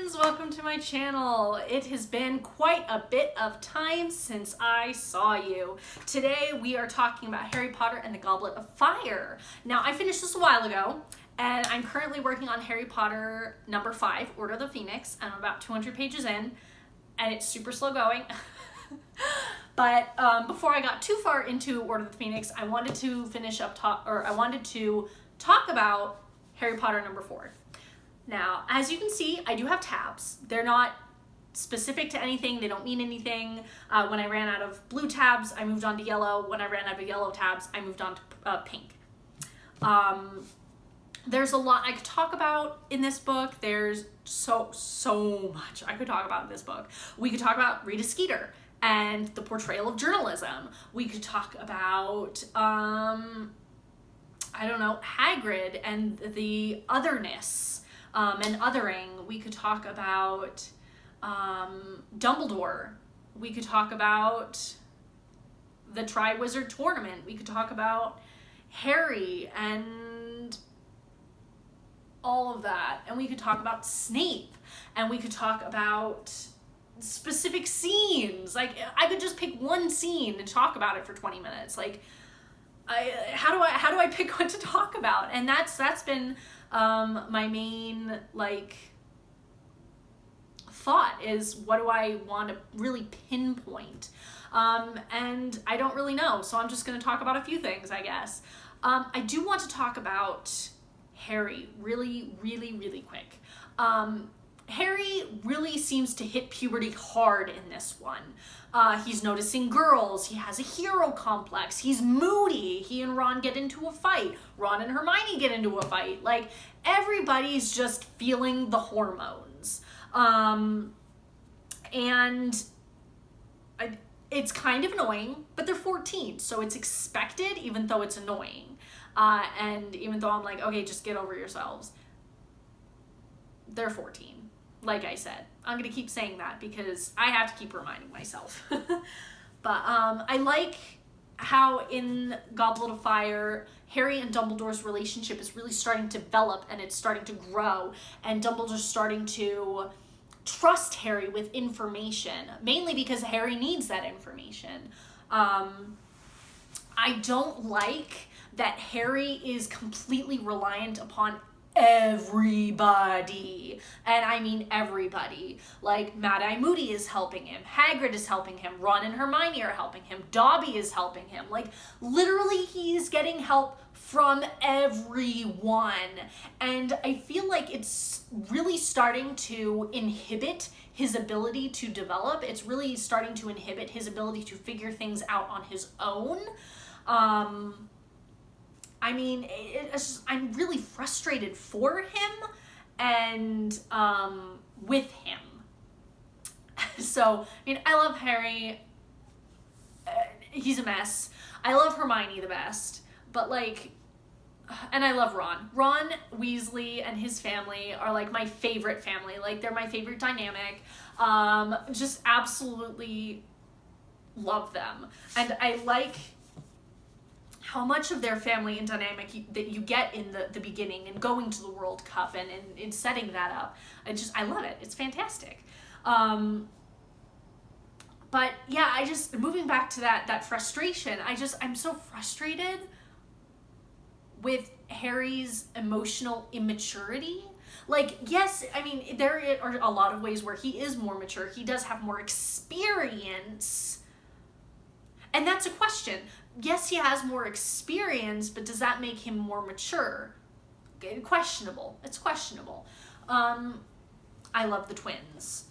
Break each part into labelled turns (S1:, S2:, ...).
S1: friends, welcome to my channel. It has been quite a bit of time since I saw you. Today we are talking about Harry Potter and the Goblet of Fire. Now I finished this a while ago and I'm currently working on Harry Potter number 5, Order of the Phoenix. I'm about 200 pages in and it's super slow going. But before I got too far into Order of the Phoenix, I wanted to talk about Harry Potter number 4. Now, as you can see, I do have tabs. They're not specific to anything. They don't mean anything. When I ran out of blue tabs, I moved on to yellow. When I ran out of yellow tabs, I moved on to pink. There's a lot I could talk about in this book. There's so much I could talk about in this book. We could talk about Rita Skeeter and the portrayal of journalism. We could talk about, I don't know, Hagrid and the otherness. And othering. We could talk about Dumbledore. We could talk about the Triwizard Tournament. We could talk about Harry and all of that. And we could talk about Snape. And we could talk about specific scenes. Like, I could just pick one scene and talk about it for 20 minutes. Like, how do I pick what to talk about? And that's been my main thought is, what do I want to really pinpoint? And I don't really know, so I'm just going to talk about a few things, I guess. I do want to talk about Harry really quick. Harry really seems to hit puberty hard in this one. He's noticing girls. He has a hero complex. He's moody. He and Ron get into a fight. Ron and Hermione get into a fight. Like, everybody's just feeling the hormones. It's kind of annoying, but they're 14, so it's expected, even though it's annoying. And even though I'm like, okay, just get over yourselves. They're 14. Like I said, I'm going to keep saying that because I have to keep reminding myself. But I like how in Goblet of Fire, Harry and Dumbledore's relationship is really starting to develop and it's starting to grow. And Dumbledore's starting to trust Harry with information, mainly because Harry needs that information. I don't like that Harry is completely reliant upon everybody, and I mean everybody. Like, Mad-Eye Moody is helping him, Hagrid is helping him, Ron and Hermione are helping him, Dobby is helping him. Like, literally he's getting help from everyone, and I feel like it's really starting to inhibit his ability to develop. It's really starting to inhibit his ability to figure things out on his own. I mean, I'm really frustrated for him and with him. So, I mean, I love Harry. He's a mess. I love Hermione the best. But, and I love Ron. Ron Weasley and his family are, my favorite family. Like, they're my favorite dynamic. Just absolutely love them. And I like how much of their family and dynamic that you get in the beginning and going to the World Cup and in setting that up. I love it. It's fantastic. But yeah, moving back to that frustration, I'm so frustrated with Harry's emotional immaturity. Like, yes, I mean, there are a lot of ways where he is more mature. He does have more experience. And that's a question. Yes, he has more experience, but does that make him more mature? Questionable. It's questionable. I love the twins.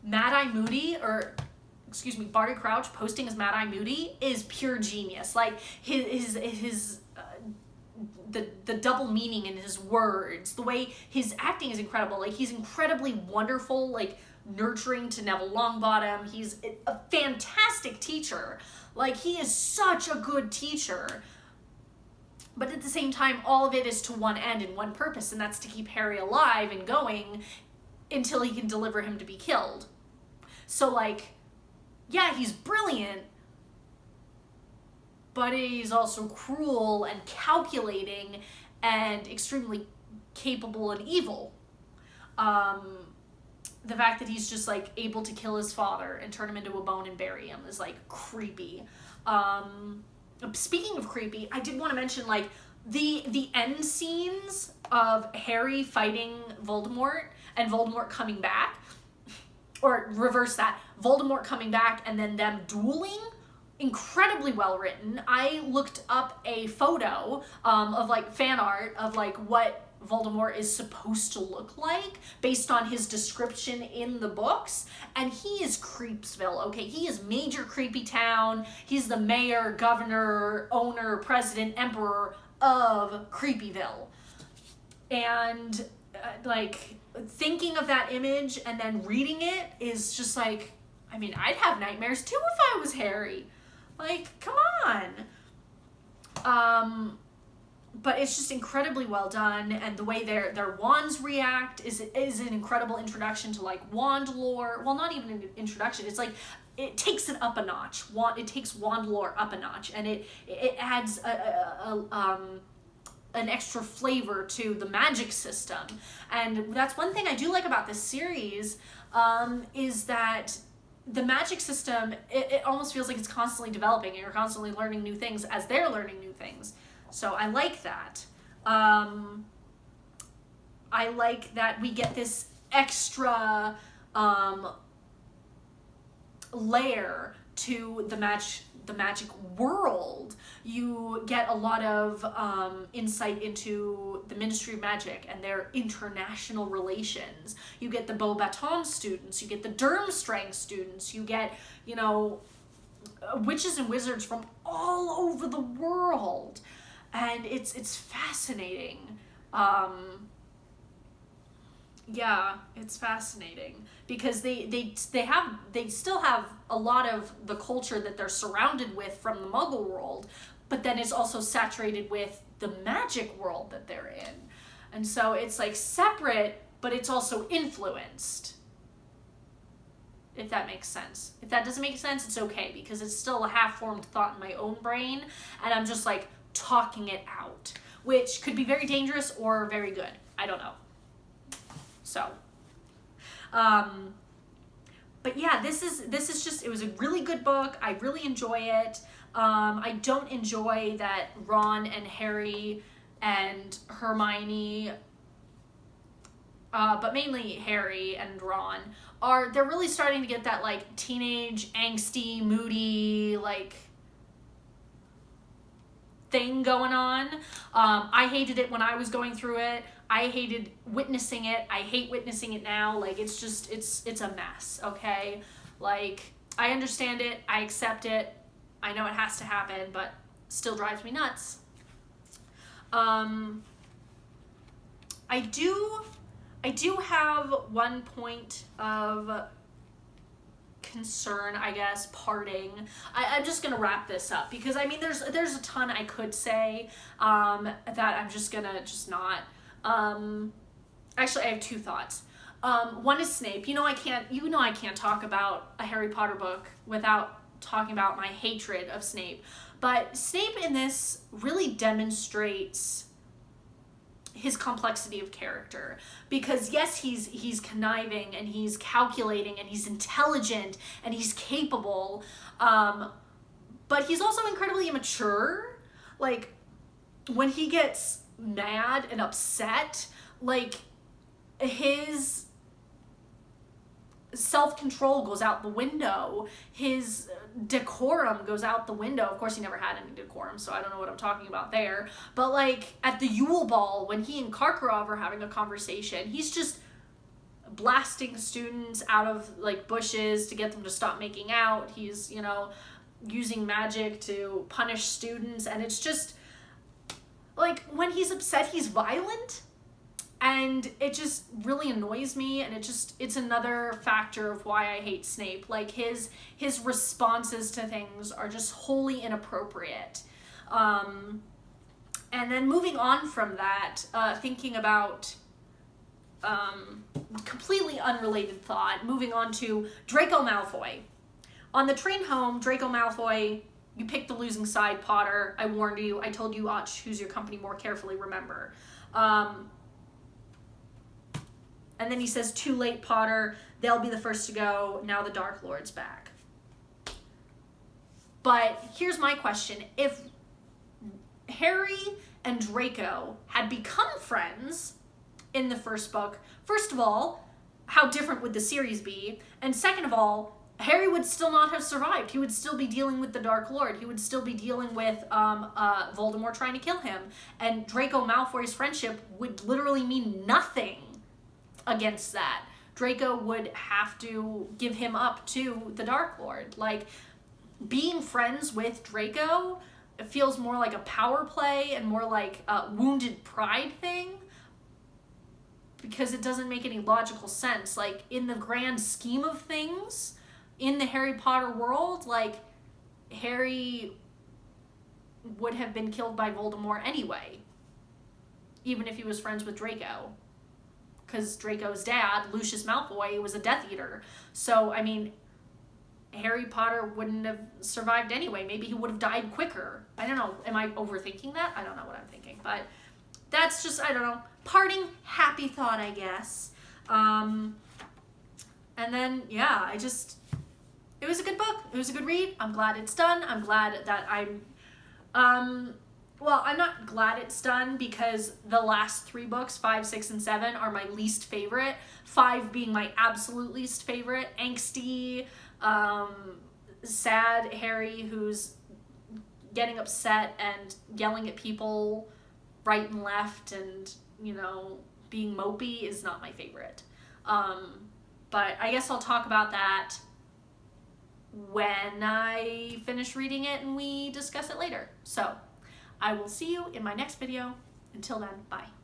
S1: Mad-Eye Moody, Barty Crouch posting as Mad-Eye Moody is pure genius. Like, the double meaning in his words, the way his acting is incredible. Like, he's incredibly wonderful, nurturing to Neville Longbottom. He's a fantastic teacher. Like, he is such a good teacher. But at the same time, all of it is to one end and one purpose, and that's to keep Harry alive and going until he can deliver him to be killed. So, yeah, he's brilliant, but he's also cruel and calculating and extremely capable and evil. The fact that he's just like able to kill his father and turn him into a bone and bury him is like creepy. Speaking of creepy, I did want to mention like the end scenes of Harry fighting Voldemort and Voldemort coming back, or reverse that, Voldemort coming back and then them dueling. Incredibly well written. I looked up a photo of like fan art of like what Voldemort is supposed to look like based on his description in the books, and he is Creepsville. Okay, he is major creepy town. He's the mayor, governor, owner, president, emperor of Creepyville. And like thinking of that image and then reading it is just like, I mean, I'd have nightmares too if I was Harry. Like, come on. But it's just incredibly well done, and the way their wands react is an incredible introduction to like wand lore. Well, not even an introduction. It's like it takes it up a notch. It takes wand lore up a notch, and it adds an extra flavor to the magic system. And that's one thing I do like about this series, is that the magic system, it almost feels like it's constantly developing, and you're constantly learning new things as they're learning new things. So I like that. I like that we get this extra layer to the magic world. You get a lot of insight into the Ministry of Magic and their international relations. You get the Beauxbatons students, you get the Durmstrang students, you get, you know, witches and wizards from all over the world. And it's fascinating. Yeah, it's fascinating because they still have a lot of the culture that they're surrounded with from the Muggle world, but then it's also saturated with the magic world that they're in. And so it's like separate, but it's also influenced. If that makes sense. If that doesn't make sense, it's okay, because it's still a half-formed thought in my own brain, and I'm just like talking it out, which could be very dangerous or very good. I don't know. So, but yeah, this is just, it was a really good book. I really enjoy it. I don't enjoy that Ron and Harry and Hermione, but mainly Harry and Ron, they're really starting to get that like teenage, angsty, moody, like thing going on. I hated it when I was going through it. I hated witnessing it. I hate witnessing it now. Like, it's just, it's a mess, okay? Like, I understand it. I accept it. I know it has to happen, but still drives me nuts. I do have one point of concern, I guess, parting. I'm just gonna wrap this up because I mean there's a ton I could say that I'm just gonna not. Actually, I have two thoughts. One is Snape. I can't talk about a Harry Potter book without talking about my hatred of Snape. But Snape in this really demonstrates his complexity of character, because yes, he's conniving and he's calculating and he's intelligent and he's capable, but he's also incredibly immature. Like, when he gets mad and upset, like, his self-control goes out the window, his decorum goes out the window. Of course, he never had any decorum, so I don't know what I'm talking about there. But like at the Yule Ball, when he and Karkaroff are having a conversation, he's just blasting students out of like bushes to get them to stop making out. He's, using magic to punish students, and it's just like, when he's upset, he's violent. And it just really annoys me, and it's another factor of why I hate Snape. Like, his responses to things are just wholly inappropriate. And then moving on from that, thinking about completely unrelated thought, moving on to Draco Malfoy. On the train home, Draco Malfoy, you picked the losing side, Potter. I warned you. I told you ought to choose your company more carefully, remember. And then he says, too late, Potter. They'll be the first to go. Now the Dark Lord's back. But here's my question. If Harry and Draco had become friends in the first book, first of all, how different would the series be? And second of all, Harry would still not have survived. He would still be dealing with the Dark Lord. He would still be dealing with Voldemort trying to kill him. And Draco Malfoy's friendship would literally mean nothing against that. Draco would have to give him up to the Dark Lord. Like, being friends with Draco, it feels more like a power play and more like a wounded pride thing, because it doesn't make any logical sense. Like, in the grand scheme of things, in the Harry Potter world, like, Harry would have been killed by Voldemort anyway, even if he was friends with Draco. Because Draco's dad, Lucius Malfoy, was a Death Eater. So, I mean, Harry Potter wouldn't have survived anyway. Maybe he would have died quicker. I don't know. Am I overthinking that? I don't know what I'm thinking. But that's just, I don't know, parting happy thought, I guess. And then, yeah, it was a good book. It was a good read. I'm glad it's done. I'm glad that well, I'm not glad it's done because the last 3 books, 5, 6, and 7, are my least favorite. 5 being my absolute least favorite. Angsty, sad Harry who's getting upset and yelling at people right and left and, you know, being mopey is not my favorite. But I guess I'll talk about that when I finish reading it and we discuss it later. So I will see you in my next video. Until then, bye.